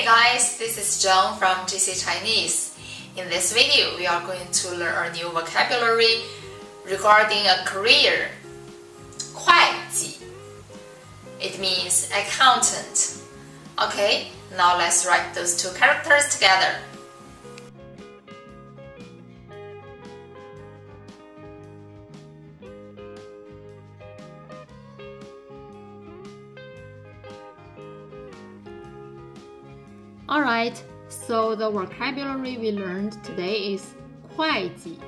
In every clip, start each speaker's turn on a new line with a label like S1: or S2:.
S1: Hey guys, this is Joan from GC Chinese. In this video, we are going to learn a new vocabulary regarding a career, 会计. It means accountant. Okay, now let's write those two characters together.
S2: Alright, so the vocabulary we learned today is 会计,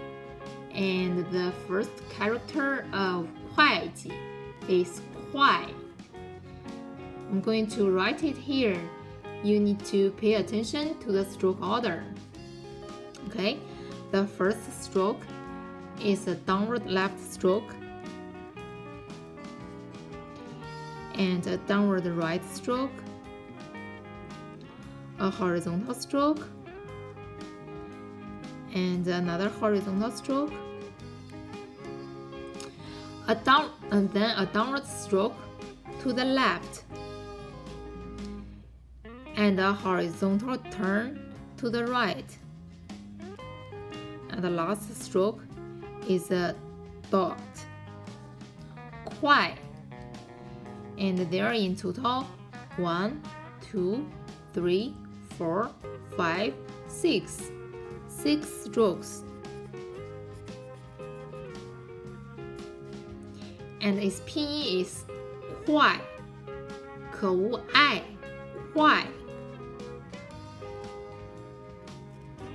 S2: and the first character of 会计 is 会. I'm going to write it here. You need to pay attention to the stroke order. Okay, the first stroke is a downward left stroke and a downward right stroke, a horizontal stroke, and another horizontal stroke, and then a downward stroke to the left, and a horizontal turn to the right. And the last stroke is a dot. 快. And there are in total 1, 2, 3, 4, 5, 6 strokes. And its pinyin is 坏, 可恶爱, 坏,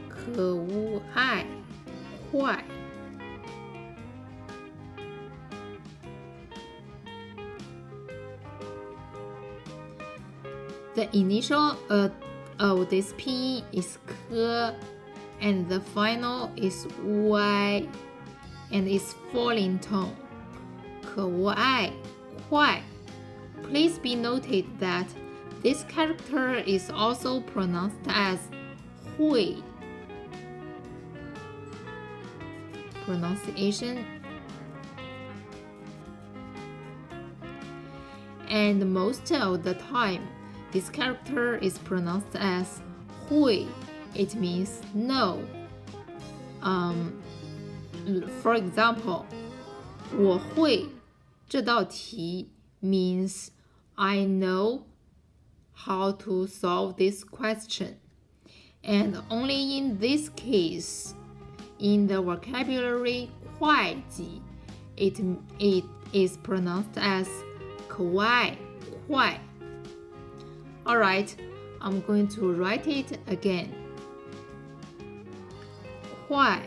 S2: 可恶爱, 坏. The initial of this pinyin is 科 and the final is 歪 and its falling tone. 可恶爱, 坏. Please be noted that this character is also pronounced as 会. Pronunciation. And most of the time, this character is pronounced as 会. It means no. For example, 我会这道题 means I know how to solve this question. And only in this case, in the vocabulary 会计, it is pronounced as 可爱, 坏. Alright, I'm going to write it again. 坏.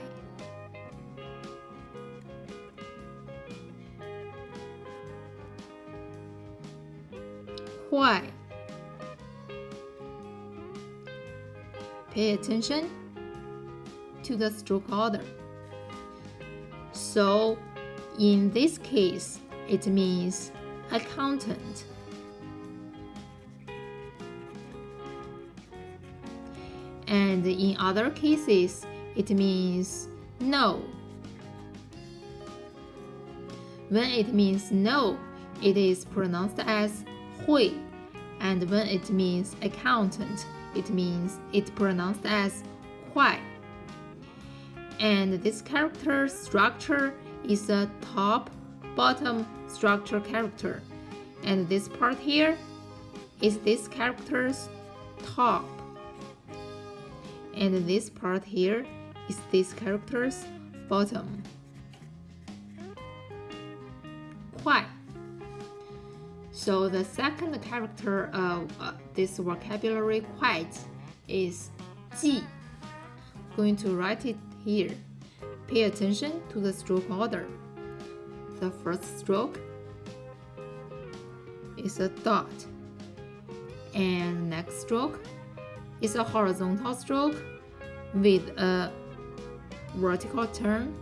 S2: Why? Pay attention to the stroke order. So, in this case, it means accountant. And in other cases, it means no. When it means no, it is pronounced as 会, and when it means accountant, it means it's pronounced as 快. And this character structure is a top-bottom structure character, and this part here is this character's top, and this part here is this character's bottom. 快. So the second character of this vocabulary 会 is 计. Going to write it here. Pay attention to the stroke order. The first stroke is a dot, and next stroke is a horizontal stroke with a vertical turn,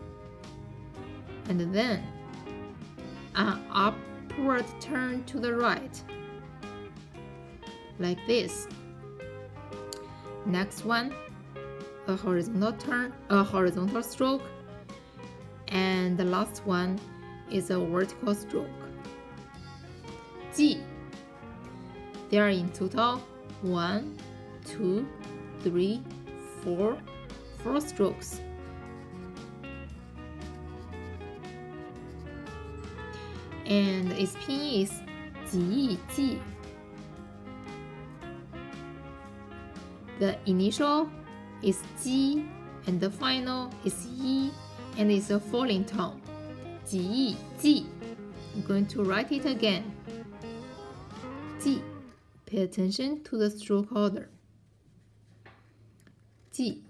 S2: and then an upward turn to the right, like this. Next one, a horizontal turn, a horizontal stroke, and the last one is a vertical stroke. 计. There are in total 1, 2, 3, 4, 4 strokes. And its pinyin is 几记. The initial is ji and the final is yi, and it's a falling tone. 几记. I'm going to write it again. 记. Pay attention to the stroke order. 记.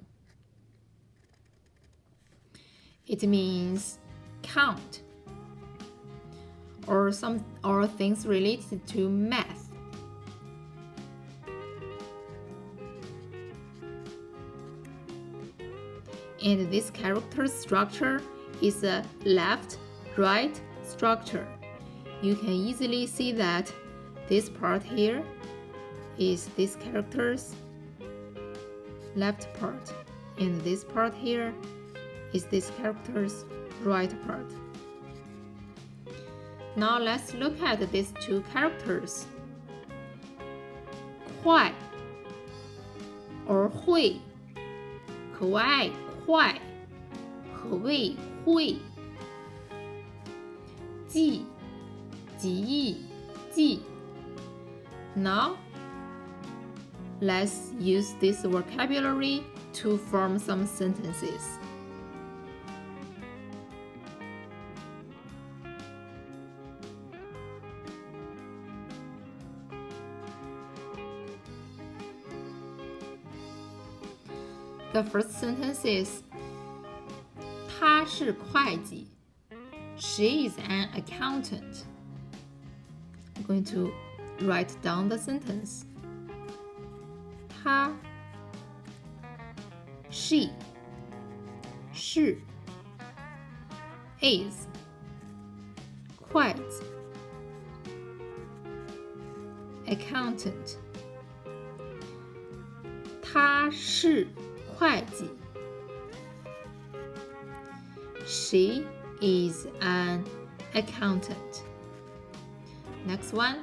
S2: It means count or things related to math. And this character structure is a left-right structure. You can easily see that this part here is this character's left part, and this part here is this character's right part. Now let's look at these two characters. 快 or 会, 可爱快, 可畏会, 记 记 记. Now let's use this vocabulary to form some sentences. The first sentence is 他是会计. She is an accountant. I'm going to write down the sentence. 他 she 是 is 会计 accountant. 他是会计. She is an accountant. Next one.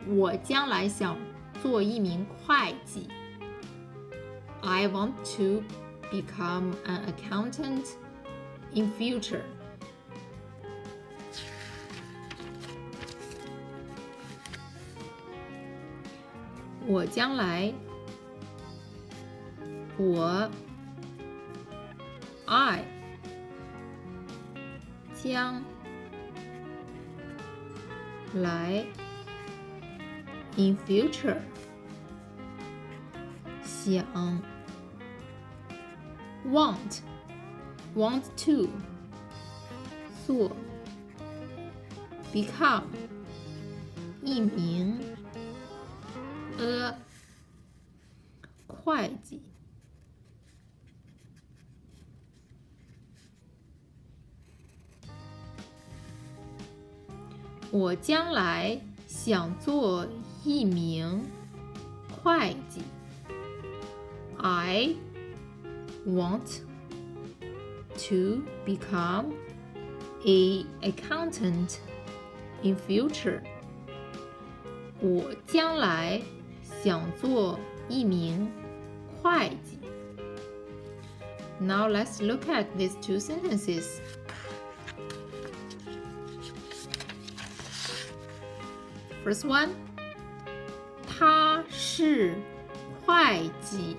S2: 我将来想做一名会计. I want to become an accountant in future. 我将来 I 将来 in future 想 want to 做 become 一名会计. 我将来想做一名会计. I want to become an accountant in future. 我将来想做一名会计. Now let's look at these two sentences. First one, 他是会计.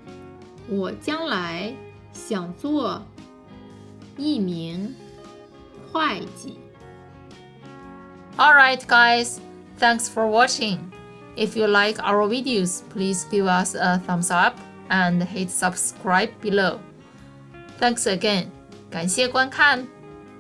S2: "我将来想做一名会计."
S1: Alright guys, thanks for watching. If you like our videos, please give us a thumbs up and hit subscribe below. Thanks again. 感谢观看。